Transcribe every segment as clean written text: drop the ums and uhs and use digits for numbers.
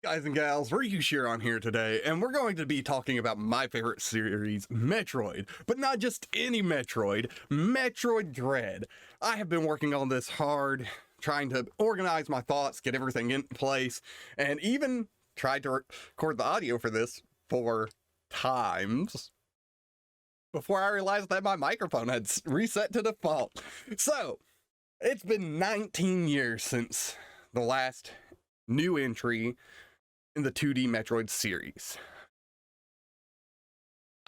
Guys and gals, on here today, and we're going to be talking about my favorite series, Metroid. But not just any Metroid, Metroid Dread. I have been working on this hard, trying to organize my thoughts, get everything in place, and even tried to record the audio for this 4 times before I realized that my microphone had reset to default. So, it's been 19 years since the last new entry in the 2D Metroid series.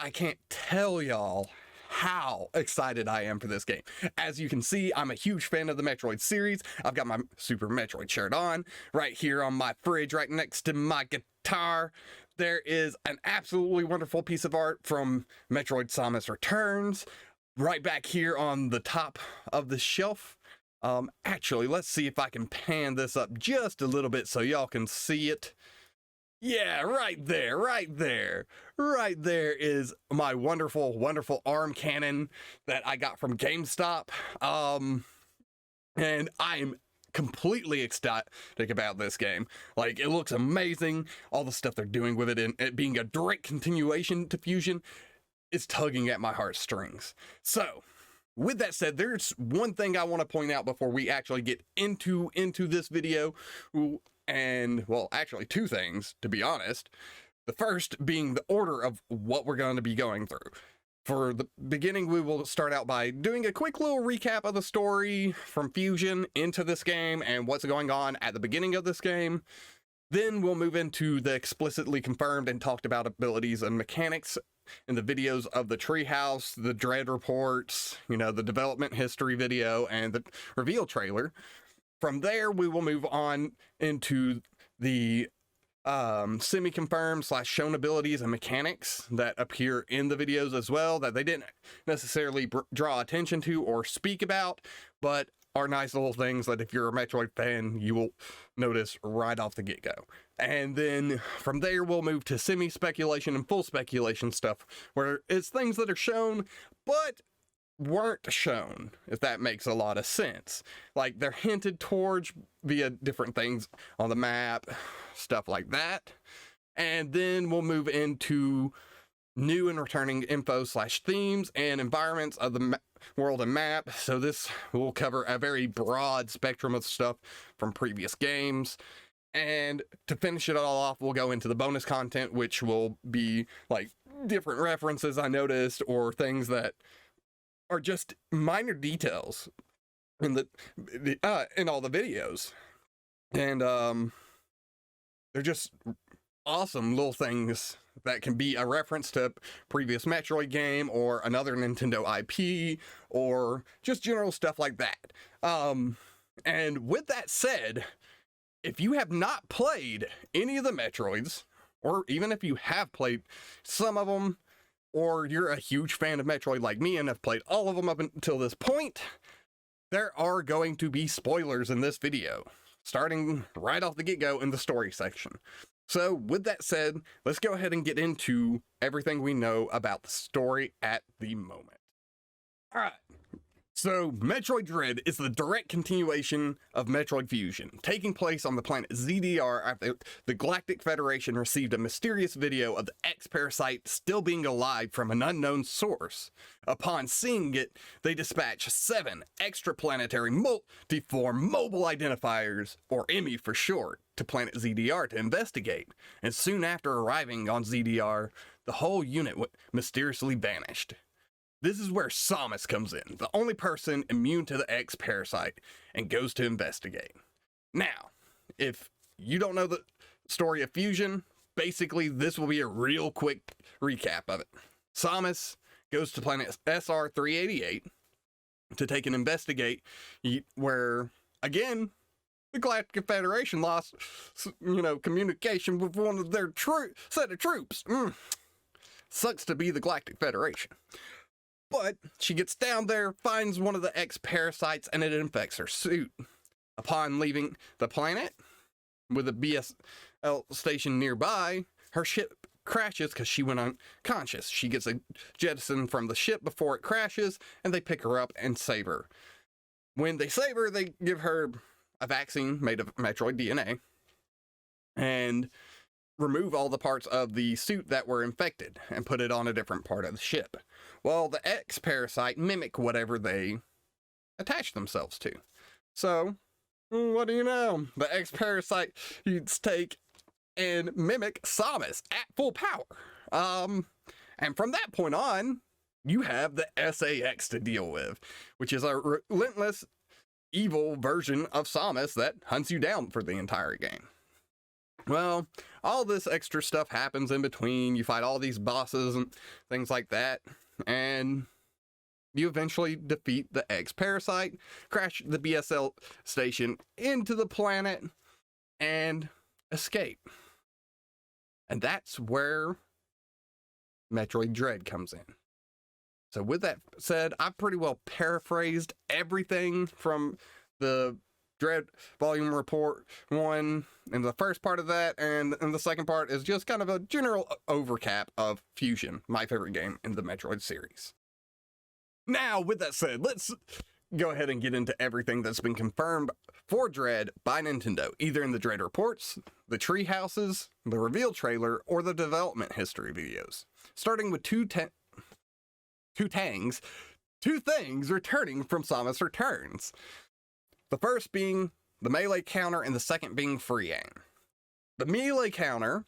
I can't tell y'all how excited I am for this game. As you can see, I'm a huge fan of the Metroid series. I've got my Super Metroid shirt on right here on my fridge right next to my guitar. There is an absolutely wonderful piece of art from Metroid Samus Returns right back here on the top of the shelf. Actually, let's see if I can pan this up just a little bit so y'all can see it. Yeah, right there is my wonderful arm cannon that I got from GameStop. And I'm completely ecstatic about this game. Like, it looks amazing. All the stuff they're doing with it, and it being a direct continuation to Fusion is tugging at my heartstrings. So, with that said, there's one thing I want to point out before we actually get into this video. And, well, actually 2 things, to be honest. The first being the order of what we're going to be going through. For the beginning, we will start out by doing a quick little recap of the story from Fusion into this game and what's going on at the beginning of this game. Then we'll move into the explicitly confirmed and talked about abilities and mechanics in the videos of the Treehouse, the Dread reports, the development history video, and the reveal trailer. From there, we will move on into the semi-confirmed / shown abilities and mechanics that appear in the videos as well, that they didn't necessarily draw attention to or speak about, but are nice little things that if you're a Metroid fan, you will notice right off the get-go. And then from there, we'll move to semi-speculation and full speculation stuff, where it's things that are shown, but weren't shown, if that makes a lot of sense. Like, they're hinted towards via different things on the map, stuff like that. And then we'll move into new and returning info / themes and environments of the world and map. So this will cover a very broad spectrum of stuff from previous games. And to finish it all off, we'll go into the bonus content, which will be like different references I noticed or things that are just minor details in in all the videos. And they're just awesome little things that can be a reference to a previous Metroid game or another Nintendo IP or just general stuff like that. And with that said, if you have not played any of the Metroids, or even if you have played some of them, or you're a huge fan of Metroid like me and have played all of them up until this point, there are going to be spoilers in this video, starting right off the get-go in the story section. So, with that said, let's go ahead and get into everything we know about the story at the moment. Alright, so Metroid Dread is the direct continuation of Metroid Fusion, taking place on the planet ZDR after the Galactic Federation received a mysterious video of the X-Parasite still being alive from an unknown source. Upon seeing it, they dispatch 7 extraplanetary multiform mobile identifiers, or Emmi for short, to planet ZDR to investigate, and soon after arriving on ZDR, the whole unit mysteriously vanished. This is where Samus comes in, the only person immune to the X-Parasite, and goes to investigate. Now, if you don't know the story of Fusion, basically this will be a real quick recap of it. Samus goes to planet SR-388 to take an investigate, where, again, the Galactic Federation lost, communication with one of their set of troops. Sucks to be the Galactic Federation. But she gets down there, finds one of the X-Parasites, and it infects her suit. Upon leaving the planet, with a BSL station nearby, her ship crashes because she went unconscious. She gets jettisoned from the ship before it crashes, and they pick her up and save her. When they save her, they give her a vaccine made of Metroid DNA. And and remove all the parts of the suit that were infected and put it on a different part of the ship. Well, the X parasite mimic whatever they attach themselves to. So, what do you know? The X parasite you'd take and mimic Samus at full power. And from that point on, you have the SAX to deal with, which is a relentless, evil version of Samus that hunts you down for the entire game. Well, all this extra stuff happens in between. You fight all these bosses and things like that, and you eventually defeat the X parasite, crash the BSL station into the planet, and escape. And that's where Metroid Dread comes in. So with that said, I've pretty well paraphrased everything from the Dread Volume Report 1 and the first part of that, and the second part is just kind of a general overcap of Fusion, my favorite game in the Metroid series. Now, with that said, let's go ahead and get into everything that's been confirmed for Dread by Nintendo, either in the Dread reports, the tree houses, the reveal trailer, or the development history videos. Starting with two things returning from Samus Returns. The first being the melee counter and the second being free aim. The melee counter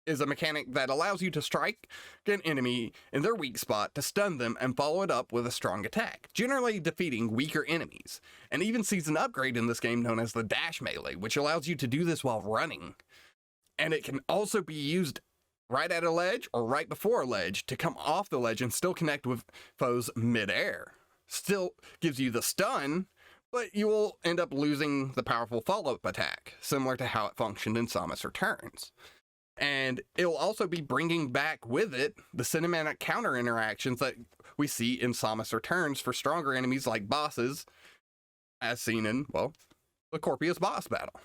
is a mechanic that allows you to strike an enemy in their weak spot to stun them and follow it up with a strong attack, generally defeating weaker enemies, and even sees an upgrade in this game known as the dash melee, which allows you to do this while running. And it can also be used right at a ledge or right before a ledge to come off the ledge and still connect with foes mid-air. Still gives you the stun, but you will end up losing the powerful follow-up attack, similar to how it functioned in Samus Returns. And it'll also be bringing back with it the cinematic counter interactions that we see in Samus Returns for stronger enemies like bosses, as seen in, well, the Corpius boss battle.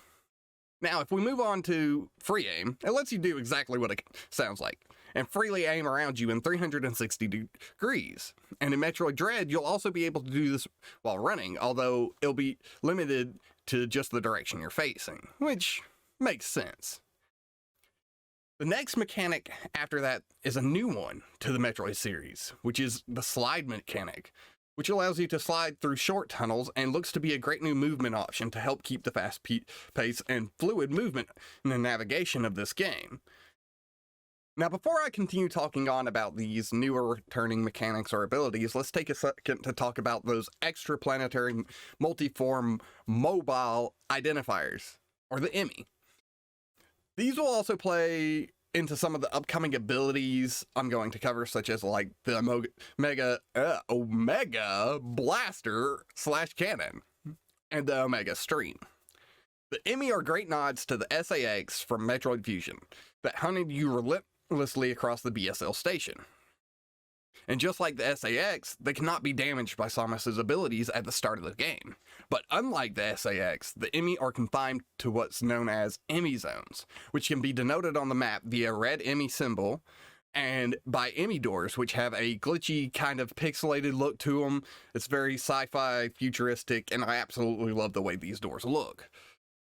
Now, if we move on to free aim, it lets you do exactly what it sounds like, and freely aim around you in 360 degrees. And in Metroid Dread, you'll also be able to do this while running, although it'll be limited to just the direction you're facing, which makes sense. The next mechanic after that is a new one to the Metroid series, which is the slide mechanic, which allows you to slide through short tunnels and looks to be a great new movement option to help keep the fast pace and fluid movement in the navigation of this game. Now, before I continue talking on about these newer returning mechanics or abilities, let's take a second to talk about those extraplanetary multiform mobile identifiers, or the Emmi. These will also play into some of the upcoming abilities I'm going to cover, such as like the Omega Blaster / Cannon and the Omega Stream. The Emmi are great nods to the SAX from Metroid Fusion that hunted you relentlessly across the BSL station. And just like the SAX, they cannot be damaged by Samus's abilities at the start of the game. But unlike the SAX, the Emmi are confined to what's known as Emmi zones, which can be denoted on the map via a red Emmi symbol, and by Emmi doors, which have a glitchy kind of pixelated look to them. It's very sci-fi, futuristic, and I absolutely love the way these doors look.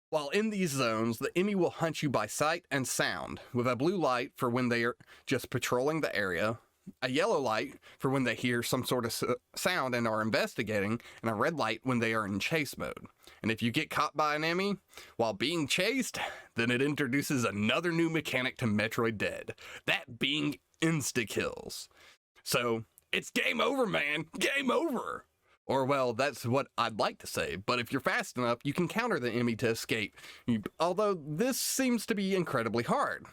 While in these zones, the Emmi will hunt you by sight and sound, with a blue light for when they are just patrolling the area, a yellow light for when they hear some sort of sound and are investigating, and a red light when they are in chase mode. And if you get caught by an Emmi while being chased, then it introduces another new mechanic to Metroid Dread, that being insta-kills. So, it's game over, man! Game over! Or, well, that's what I'd like to say, but if you're fast enough, you can counter the Emmi to escape, although this seems to be incredibly hard.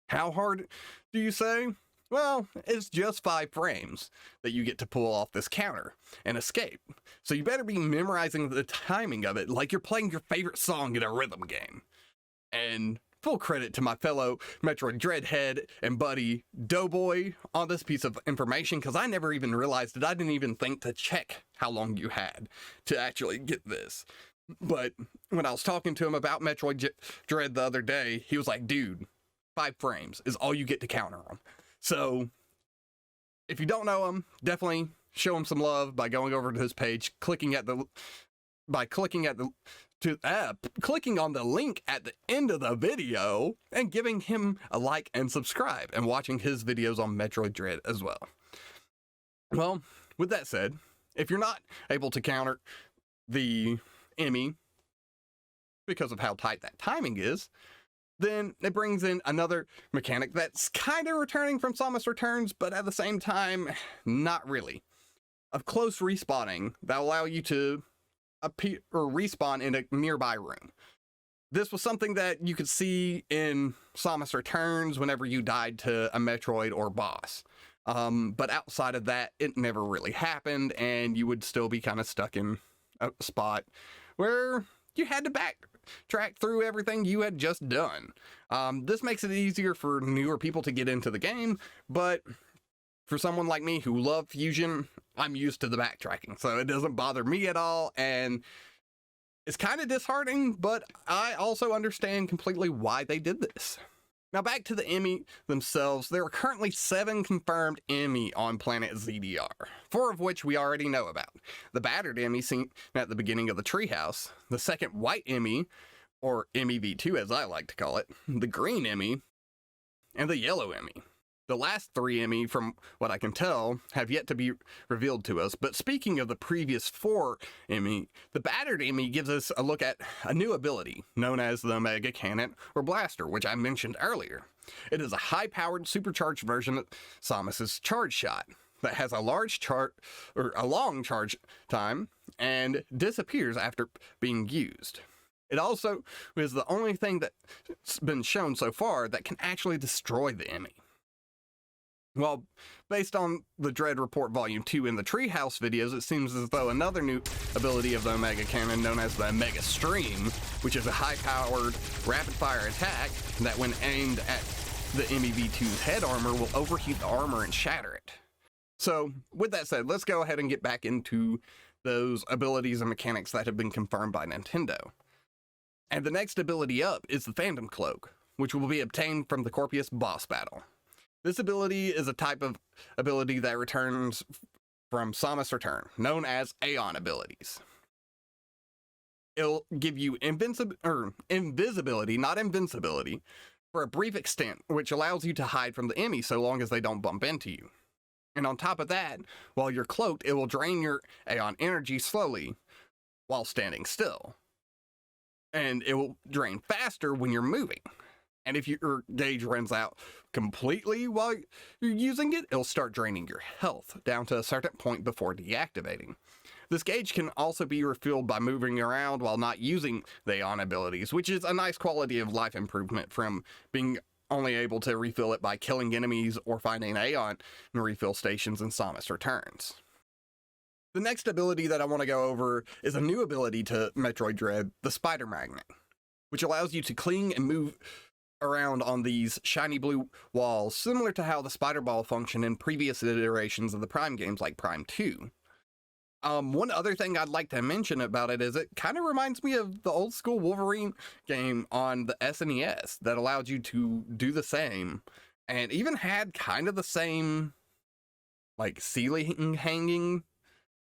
How hard, do you say? Well, it's just 5 frames that you get to pull off this counter and escape. So you better be memorizing the timing of it like you're playing your favorite song in a rhythm game. And full credit to my fellow Metroid Dread head and buddy doeboy on this piece of information, because I never even realized it. I didn't even think to check how long you had to actually get this. But when I was talking to him about Metroid Dread the other day, he was like, dude, 5 frames is all you get to counter them. So, if you don't know him, definitely show him some love by going over to his page, clicking at the clicking on the link at the end of the video and giving him a like and subscribe and watching his videos on Metroid Dread as well. Well, with that said, if you're not able to counter the Emmi because of how tight that timing is, then it brings in another mechanic that's kind of returning from Samus Returns, but at the same time, not really. Of close respawning that allow you to appear or respawn in a nearby room. This was something that you could see in Samus Returns whenever you died to a Metroid or boss. But outside of that, it never really happened, and you would still be kind of stuck in a spot where you had to backtrack through everything you had just done. This makes it easier for newer people to get into the game, but for someone like me who love Fusion, I'm used to the backtracking, so it doesn't bother me at all, and it's kind of disheartening, but I also understand completely why they did this. Now back to the Emmi themselves, there are currently 7 confirmed Emmi on planet ZDR, 4 of which we already know about. The battered Emmi seen at the beginning of the treehouse, the second white Emmi, or Emmi V2 as I like to call it, the green Emmi, and the yellow Emmi. The last 3 Emmi, from what I can tell, have yet to be revealed to us, but speaking of the previous 4 Emmi, the battered Emmi gives us a look at a new ability, known as the Mega Cannon or Blaster, which I mentioned earlier. It is a high-powered, supercharged version of Samus's Charge Shot that has a long charge time and disappears after being used. It also is the only thing that's been shown so far that can actually destroy the Emmi. Well, based on the Dread Report Volume 2 in the Treehouse videos, it seems as though another new ability of the Omega Cannon, known as the Mega Stream, which is a high-powered, rapid-fire attack that when aimed at the Emmi V2's head armor will overheat the armor and shatter it. So, with that said, let's go ahead and get back into those abilities and mechanics that have been confirmed by Nintendo. And the next ability up is the Phantom Cloak, which will be obtained from the Corpius boss battle. This ability is a type of ability that returns from Samus Return, known as Aeon abilities. It'll give you invisibility, not invincibility, for a brief extent, which allows you to hide from the Emmi so long as they don't bump into you. And on top of that, while you're cloaked, it will drain your Aeon energy slowly while standing still. And it will drain faster when you're moving. And if your gauge runs out completely while you're using it, it'll start draining your health down to a certain point before deactivating. This gauge can also be refueled by moving around while not using the Aeon abilities, which is a nice quality of life improvement from being only able to refill it by killing enemies or finding Aeon refill stations in Samus Returns. The next ability that I want to go over is a new ability to Metroid Dread, the Spider Magnet, which allows you to cling and move around on these shiny blue walls, similar to how the Spider Ball functioned in previous iterations of the Prime games like Prime 2. One other thing I'd like to mention about it is it kind of reminds me of the old school Wolverine game on the SNES that allowed you to do the same, and even had kind of the same, like, ceiling hanging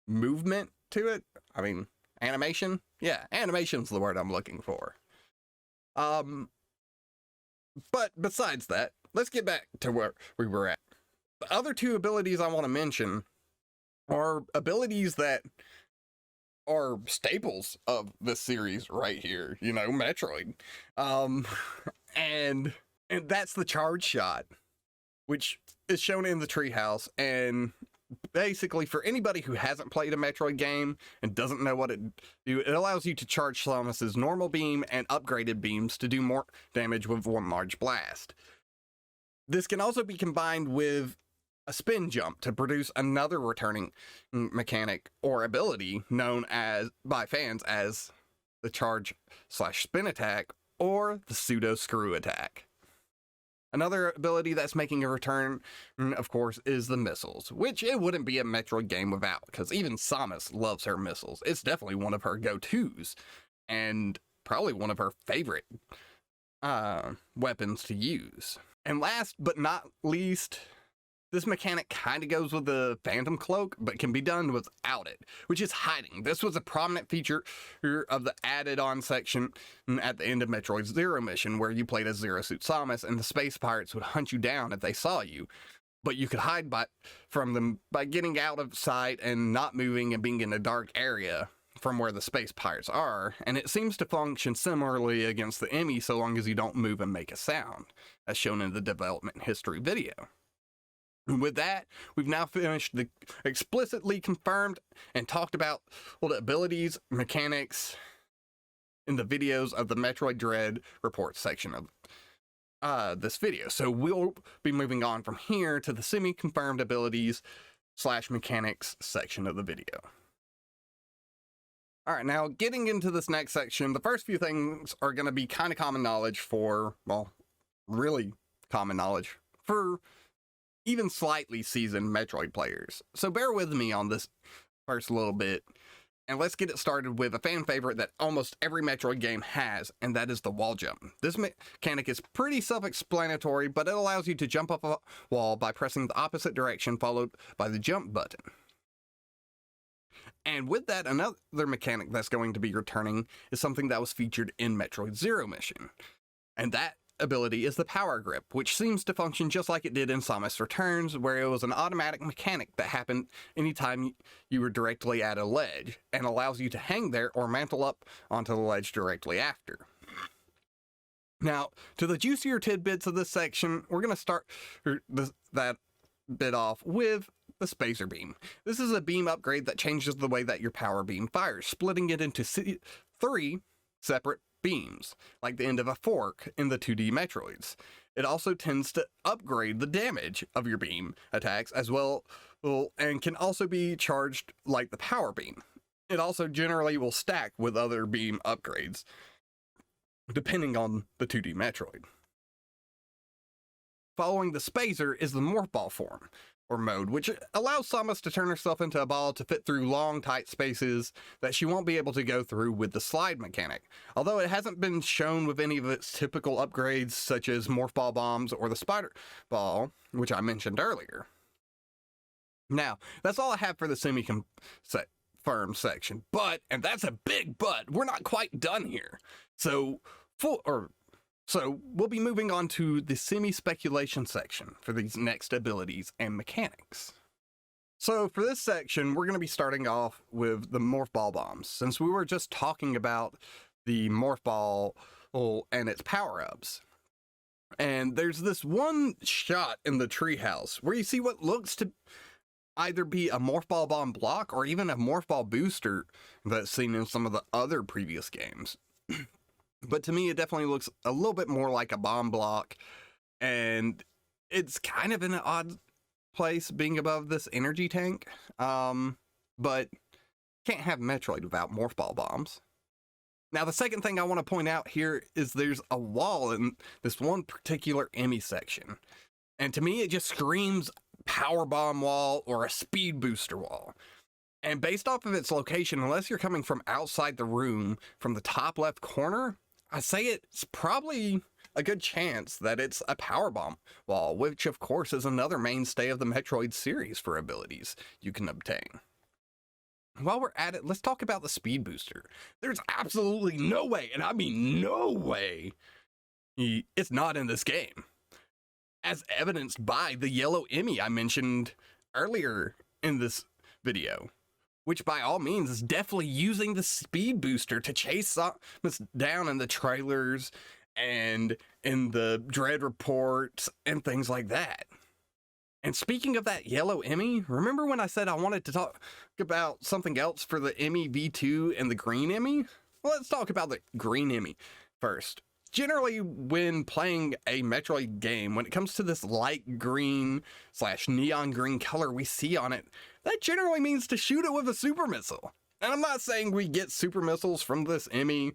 movement to it. I mean, animation? Yeah, animation's the word I'm looking for. But besides that, let's get back to where we were at. The other 2 abilities I want to mention are abilities that are staples of this series right here, you know, Metroid. And that's the Charge Shot, which is shown in the treehouse, and basically for anybody who hasn't played a Metroid game and doesn't know what it do, it allows you to charge Samus's normal beam and upgraded beams to do more damage with one large blast. This can also be combined with a spin jump to produce another returning mechanic or ability known as by fans as the charge/spin attack or the pseudo screw attack. Another ability that's making a return, of course, is the missiles, which it wouldn't be a Metroid game without, because even Samus loves her missiles. It's definitely one of her go-tos, and probably one of her favorite weapons to use. And last but not least, This mechanic kind of goes with the Phantom Cloak, but can be done without it, which is hiding. This was a prominent feature of the added-on section at the end of Metroid Zero mission, where you played as Zero Suit Samus, and the space pirates would hunt you down if they saw you. But you could hide from them by getting out of sight and not moving and being in a dark area from where the space pirates are, and it seems to function similarly against the Emmi so long as you don't move and make a sound, as shown in the development history video. With that, we've now finished the explicitly confirmed and talked about the abilities, mechanics in the videos of the Metroid Dread report section of this video. So we'll be moving on from here to the semi-confirmed abilities / mechanics section of the video. Alright, now getting into this next section, the first few things are going to be kind of common knowledge for, well, really common knowledge for even slightly seasoned Metroid players. So bear with me on this first little bit, and let's get it started with a fan favorite that almost every Metroid game has, and that is the wall jump. This mechanic is pretty self-explanatory, but it allows you to jump up a wall by pressing the opposite direction followed by the jump button. And with that, another mechanic that's going to be returning is something that was featured in Metroid Zero mission, and that ability is the power grip, which seems to function just like it did in Samus Returns, where it was an automatic mechanic that happened anytime you were directly at a ledge, and allows you to hang there or mantle up onto the ledge directly after. Now, to the juicier tidbits of this section, we're going to start that bit off with the spacer beam. This is a beam upgrade that changes the way that your power beam fires, splitting it into 3 separate beams, like the end of a fork in the 2D Metroids. It also tends to upgrade the damage of your beam attacks as well, and can also be charged like the power beam. It also generally will stack with other beam upgrades, depending on the 2D Metroid. Following the spacer is the morph ball form, or mode, which allows Samus to turn herself into a ball to fit through long, tight spaces that she won't be able to go through with the slide mechanic, although it hasn't been shown with any of its typical upgrades such as morph ball bombs or the spider ball, which I mentioned earlier. Now, that's all I have for the semi-confirmed section, but, and that's a big but, we're not quite done here. So we'll be moving on to the semi-speculation section for these next abilities and mechanics. So for this section, we're going to be starting off with the morph ball bombs, since we were just talking about the morph ball and its power-ups. And there's this one shot in the treehouse where you see what looks to either be a morph ball bomb block or even a morph ball booster that's seen in some of the other previous games. But to me, it definitely looks a little bit more like a bomb block, and it's kind of in an odd place being above this energy tank, but can't have Metroid without morph ball bombs. Now, the second thing I want to point out here is there's a wall in this one particular Emmi section, and to me, it just screams power bomb wall or a speed booster wall. And based off of its location, unless you're coming from outside the room from the top left corner, I say it's probably a good chance that it's a power bomb wall, which of course is another mainstay of the Metroid series for abilities you can obtain. While we're at it, let's talk about the speed booster. There's absolutely no way, and I mean no way, it's not in this game, as evidenced by the yellow Emmi I mentioned earlier in this video, which by all means is definitely using the speed booster to chase Samus down in the trailers and in the Dread reports and things like that. And speaking of that yellow Emmi, remember when I said I wanted to talk about something else for the Emmi V2 and the green Emmi? Well, let's talk about the green Emmi first. Generally, when playing a Metroid game, when it comes to this light green / neon green color we see on it, that generally means to shoot it with a super missile. And I'm not saying we get super missiles from this Emmi.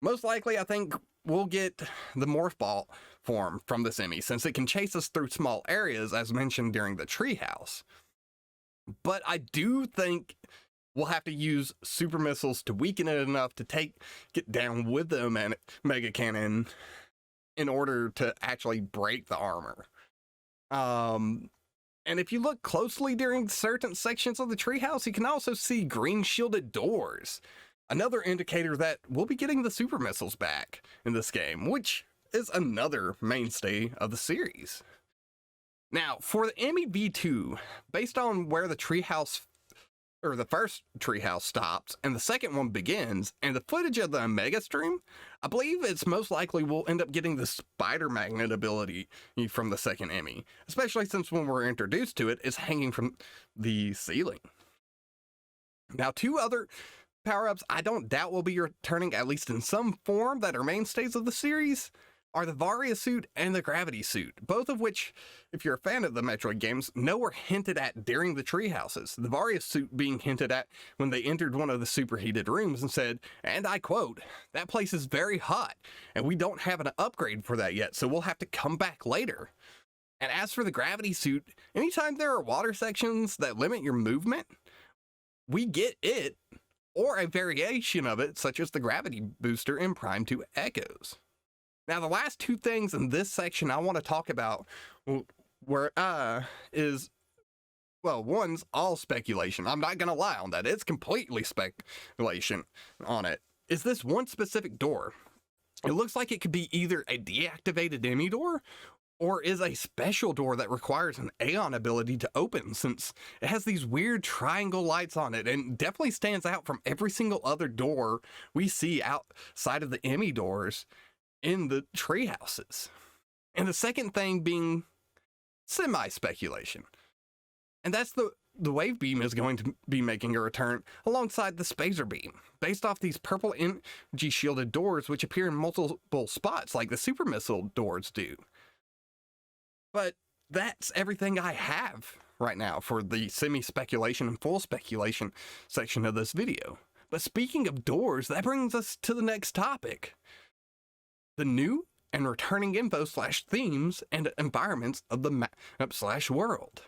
Most likely, I think we'll get the morph ball form from this Emmi, since it can chase us through small areas, as mentioned during the treehouse. But I do think we'll have to use super missiles to weaken it enough to get down with them and Mega Cannon in order to actually break the armor. And if you look closely during certain sections of the treehouse, you can also see green shielded doors. Another indicator that we'll be getting the super missiles back in this game, which is another mainstay of the series. Now, for the Emmi V2, based on where the treehouse, or the first treehouse stops and the second one begins, and the footage of the Omega stream, I believe it's most likely we'll end up getting the spider magnet ability from the second Emmi, especially since when we're introduced to it, it's hanging from the ceiling. Now, two other power-ups I don't doubt will be returning, at least in some form, that are mainstays of the series, are the Varia suit and the gravity suit, both of which, if you're a fan of the Metroid games, know were hinted at during the treehouses. The Varia suit being hinted at when they entered one of the superheated rooms and said, and I quote, "That place is very hot, and we don't have an upgrade for that yet, so we'll have to come back later." And as for the gravity suit, anytime there are water sections that limit your movement, we get it, or a variation of it, such as the gravity booster in Prime 2 Echoes. Now, the last two things in this section I want to talk about is, well, one's all speculation. I'm not going to lie on that. It's completely speculation on it. Is this one specific door? It looks like it could be either a deactivated Emmi door or is a special door that requires an Aeon ability to open, since it has these weird triangle lights on it and definitely stands out from every single other door we see outside of the Emmi doors in the tree houses. And the second thing being semi-speculation. And that's the wave beam is going to be making a return alongside the spacer beam, based off these purple energy shielded doors which appear in multiple spots like the super missile doors do. But that's everything I have right now for the semi-speculation and full speculation section of this video. But speaking of doors, that brings us to the next topic. The new and returning info / themes and environments of the map / world.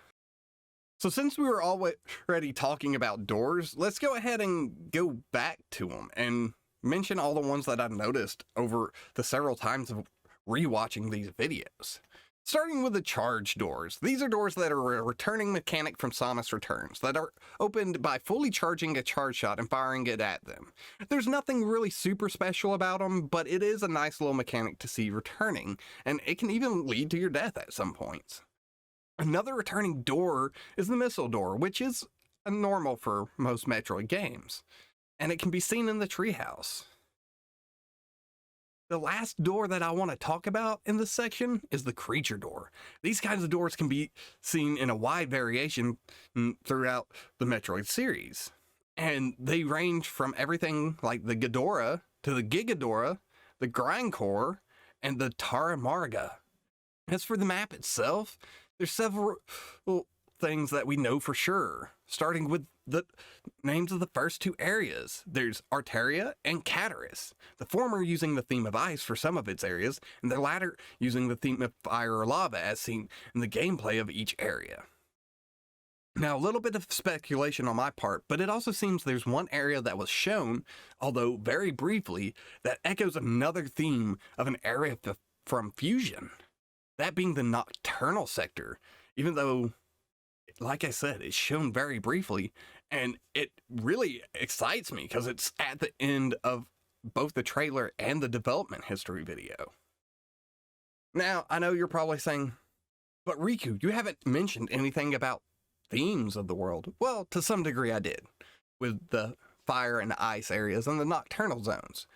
So since we were already talking about doors, let's go ahead and go back to them and mention all the ones that I've noticed over the several times of rewatching these videos. Starting with the charge doors. These are doors that are a returning mechanic from Samus Returns that are opened by fully charging a charge shot and firing it at them. There's nothing really super special about them, but it is a nice little mechanic to see returning, and it can even lead to your death at some points. Another returning door is the missile door, which is normal for most Metroid games, and it can be seen in the treehouse. The last door that I want to talk about in this section is the creature door. These kinds of doors can be seen in a wide variation throughout the Metroid series. And they range from everything like the Ghidorah to the Gigadora, the Grindcore, and the Taramarga. As for the map itself, there's several things that we know for sure, starting with the names of the first two areas. There's Arteria and Cataris, the former using the theme of ice for some of its areas, and the latter using the theme of fire or lava as seen in the gameplay of each area. Now, a little bit of speculation on my part, but it also seems there's one area that was shown, although very briefly, that echoes another theme of an area from Fusion, that being the Nocturnal sector, even though, like I said, it's shown very briefly, and it really excites me because it's at the end of both the trailer and the development history video. Now, I know you're probably saying, but Riku, you haven't mentioned anything about themes of the world. Well, to some degree I did, with the fire and ice areas and the nocturnal zones.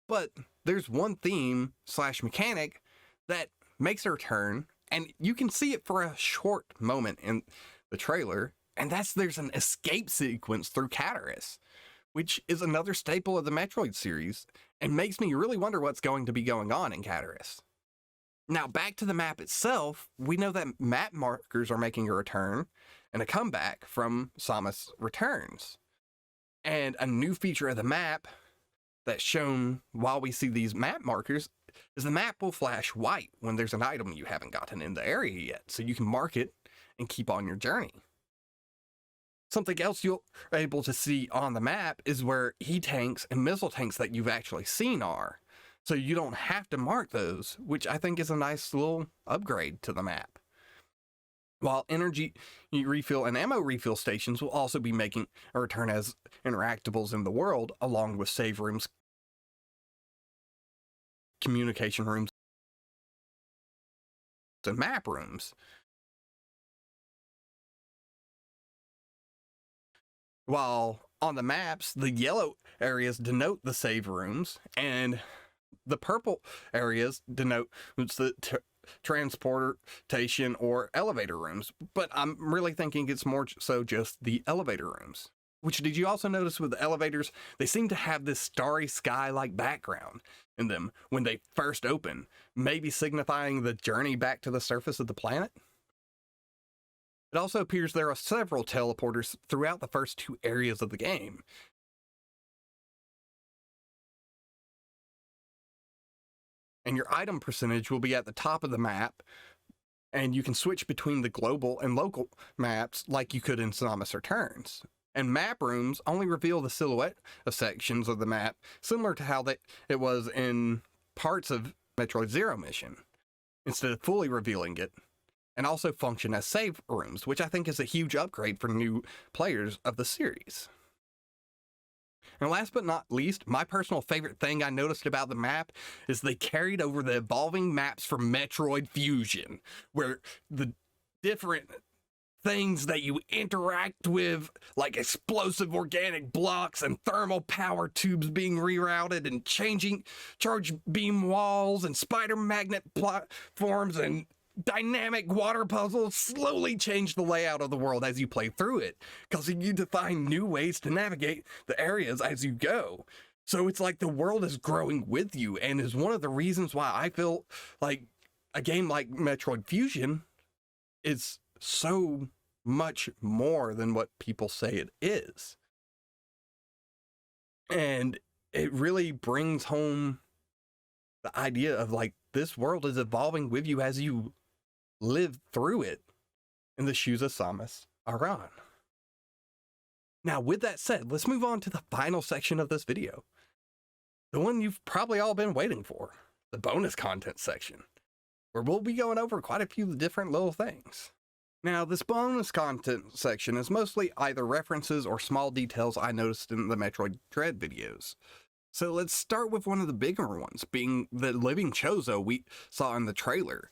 But there's one theme / mechanic that makes a return, and you can see it for a short moment in the trailer, and there's an escape sequence through Cataris, which is another staple of the Metroid series, and makes me really wonder what's going to be going on in Cataris. Now, back to the map itself, we know that map markers are making a return and a comeback from Samus Returns. And a new feature of the map that's shown while we see these map markers is the map will flash white when there's an item you haven't gotten in the area yet, so you can mark it and keep on your journey. Something else you're able to see on the map is where E-tanks and missile tanks that you've actually seen are, so you don't have to mark those, which I think is a nice little upgrade to the map. while energy refill and ammo refill stations will also be making a return as interactables in the world, along with save rooms, communication rooms, and map rooms. While on the maps, the yellow areas denote the save rooms, and the purple areas denote the transportation or elevator rooms. But I'm really thinking it's more so just the elevator rooms. Which, did you also notice with the elevators, they seem to have this starry sky-like background in them when they first open, maybe signifying the journey back to the surface of the planet? It also appears there are several teleporters throughout the first 2 areas of the game. And your item percentage will be at the top of the map, and you can switch between the global and local maps like you could in Samus Returns. And map rooms only reveal the silhouette of sections of the map, similar to how it was in parts of Metroid Zero Mission, instead of fully revealing it, and also function as save rooms, which I think is a huge upgrade for new players of the series. And last but not least, my personal favorite thing I noticed about the map is they carried over the evolving maps from Metroid Fusion, where the different things that you interact with, like explosive organic blocks and thermal power tubes being rerouted and changing charge beam walls and spider magnet platforms and dynamic water puzzles slowly change the layout of the world as you play through it, causing you to find new ways to navigate the areas as you go. So it's like the world is growing with you, and is one of the reasons why I feel like a game like Metroid Fusion is so much more than what people say it is. And it really brings home the idea of like, this world is evolving with you as you live through it in the shoes of Samus Aran. Now, with that said, let's move on to the final section of this video. The one you've probably all been waiting for, the bonus content section, where we'll be going over quite a few different little things. Now, this bonus content section is mostly either references or small details I noticed in the Metroid Dread videos. So let's start with one of the bigger ones, being the living Chozo we saw in the trailer.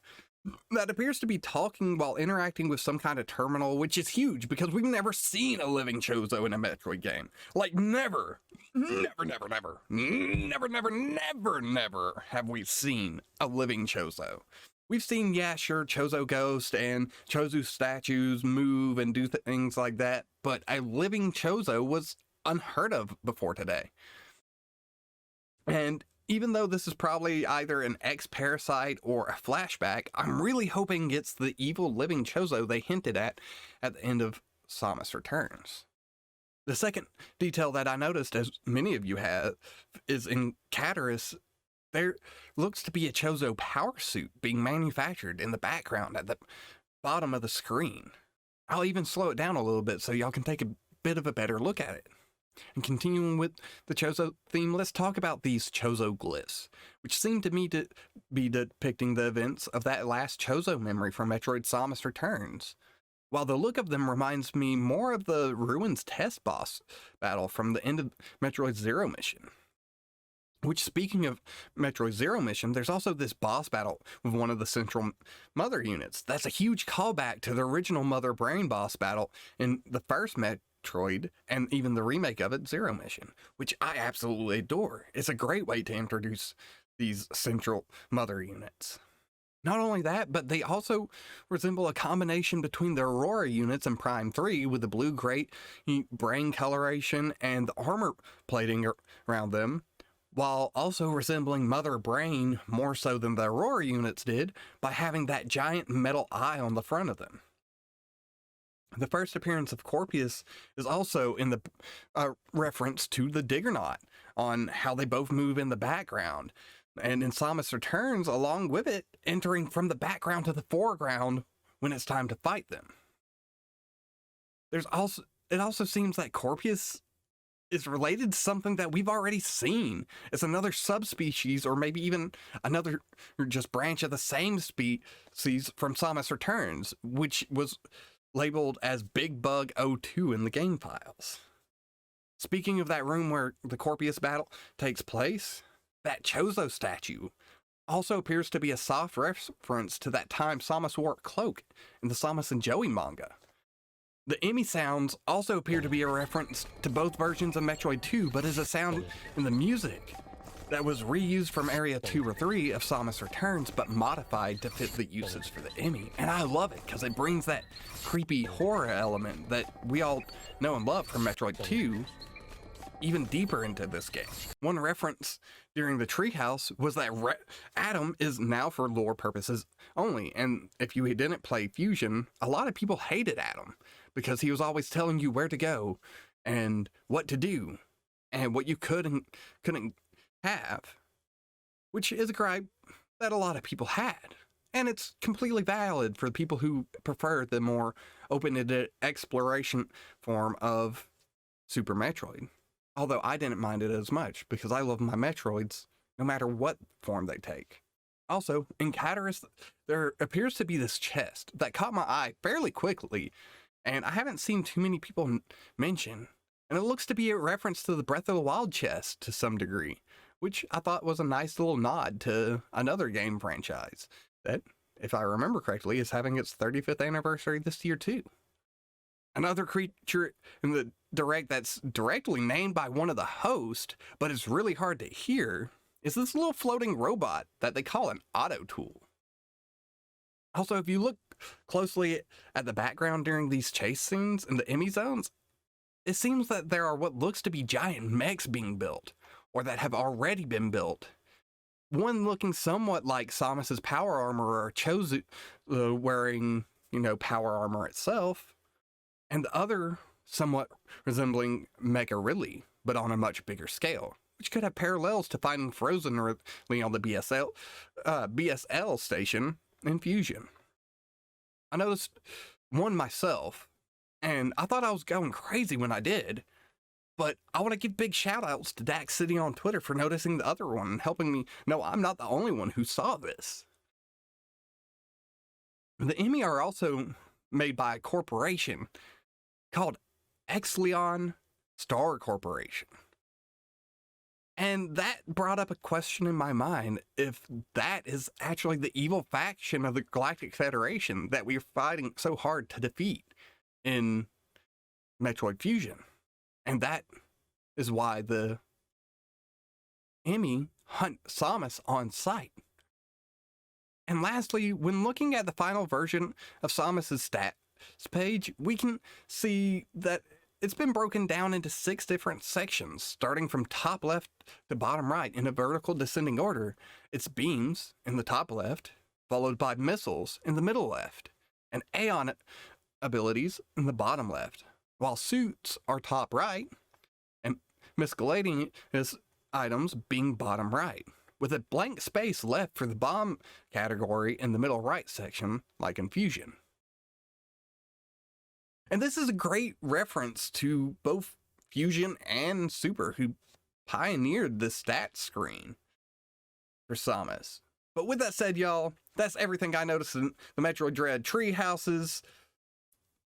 That appears to be talking while interacting with some kind of terminal, which is huge because we've never seen a living Chozo in a Metroid game. Like, never have we seen a living Chozo. We've seen, yeah, sure, Chozo Ghost and Chozo statues move and do things like that, but a living Chozo was unheard of before today. And even though this is probably either an X-Parasite or a flashback, I'm really hoping it's the evil living Chozo they hinted at the end of Samus Returns. The second detail that I noticed, as many of you have, is in Cataris, there looks to be a Chozo power suit being manufactured in the background at the bottom of the screen. I'll even slow it down a little bit so y'all can take a bit of a better look at it. And continuing with the Chozo theme, let's talk about these Chozo glyphs, which seem to me to be depicting the events of that last Chozo memory from Metroid Samus Returns. While the look of them reminds me more of the Ruins test boss battle from the end of Metroid Zero Mission. Which, speaking of Metroid Zero Mission, there's also this boss battle with one of the central Mother units. That's a huge callback to the original Mother Brain boss battle in the first Metroid, and even the remake of it, Zero Mission, which I absolutely adore. It's a great way to introduce these central Mother units. Not only that, but they also resemble a combination between the Aurora units and Prime 3 with the blue-gray brain coloration and the armor plating around them, while also resembling Mother Brain more so than the Aurora units did by having that giant metal eye on the front of them. The first appearance of Corpius is also in the reference to the Diggernaut, on how they both move in the background, and in Samus Returns, along with it, entering from the background to the foreground when it's time to fight them. It also seems that Corpius is related to something that we've already seen. It's another subspecies, or maybe even another just branch of the same species from Samus Returns, which was labeled as Big Bug 02 in the game files. Speaking of that room where the Corpius battle takes place, that Chozo statue also appears to be a soft reference to that time Samus wore a cloak in the Samus and Joey manga. The Emmi sounds also appear to be a reference to both versions of Metroid 2, but is a sound in the music that was reused from Area 2 or 3 of Samus Returns, but modified to fit the uses for the Emmi. And I love it, because it brings that creepy horror element that we all know and love from Metroid 2 even deeper into this game. One reference during the treehouse was that Adam is now for lore purposes only, and if you didn't play Fusion, a lot of people hated Adam because he was always telling you where to go and what to do and what you could and couldn't have, which is a gripe that a lot of people had. And it's completely valid for the people who prefer the more open-ended exploration form of Super Metroid. Although I didn't mind it as much, because I love my Metroids, no matter what form they take. Also, in Catarus, there appears to be this chest that caught my eye fairly quickly, and I haven't seen too many people mention. And it looks to be a reference to the Breath of the Wild chest to some degree, which I thought was a nice little nod to another game franchise that, if I remember correctly, is having its 35th anniversary this year too. Another creature in the Direct that's directly named by one of the hosts, but it's really hard to hear, is this little floating robot that they call an auto tool. Also, if you look closely at the background during these chase scenes in the Emmi zones, it seems that there are what looks to be giant mechs being built, or that have already been built. One looking somewhat like Samus's power armor, or Chozo wearing, power armor itself, and the other somewhat resembling Kbroly, but on a much bigger scale, which could have parallels to finding Frozen on the BSL station in Fusion. I noticed one myself, and I thought I was going crazy when I did, but I want to give big shout-outs to Dax City on Twitter for noticing the other one and helping me know I'm not the only one who saw this. The Emmi are also made by a corporation called Exleon Star Corporation. And that brought up a question in my mind, if that is actually the evil faction of the Galactic Federation that we're fighting so hard to defeat in Metroid Fusion. And that is why the Emmi hunt Samus on sight. And lastly, when looking at the final version of Samus's stats page, we can see that it's been broken down into 6 different sections, starting from top left to bottom right in a vertical descending order. It's beams in the top left, followed by missiles in the middle left, and Aeon abilities in the bottom left, while suits are top right, and miscellaneous items being bottom right, with a blank space left for the bomb category in the middle right section, like in Fusion. And this is a great reference to both Fusion and Super, who pioneered the stat screen for Samus. But with that said, y'all, that's everything I noticed in the Metroid Dread Treehouses,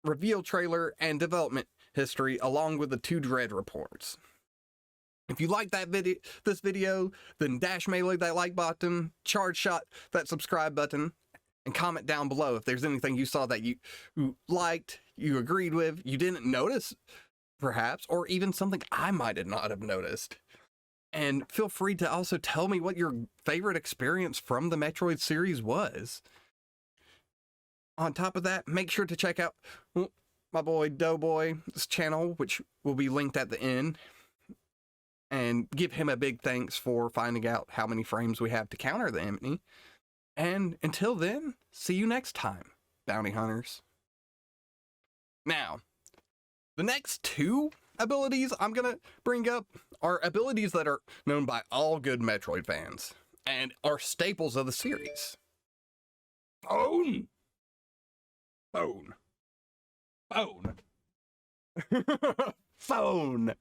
reveal trailer, and development history, along with the 2 Dread reports. If you like this video, then dash melee that like button, charge shot that subscribe button, and comment down below if there's anything you saw that you liked, you agreed with, you didn't notice, perhaps, or even something I might not have noticed. And feel free to also tell me what your favorite experience from the Metroid series was. On top of that, make sure to check out my boy doeboy's channel, which will be linked at the end, and give him a big thanks for finding out how many frames we have to counter the Emmi. And until then, see you next time, bounty hunters. Now, the next 2 abilities I'm gonna bring up are abilities that are known by all good Metroid fans and are staples of the series. Phone. Phone. Phone. Phone.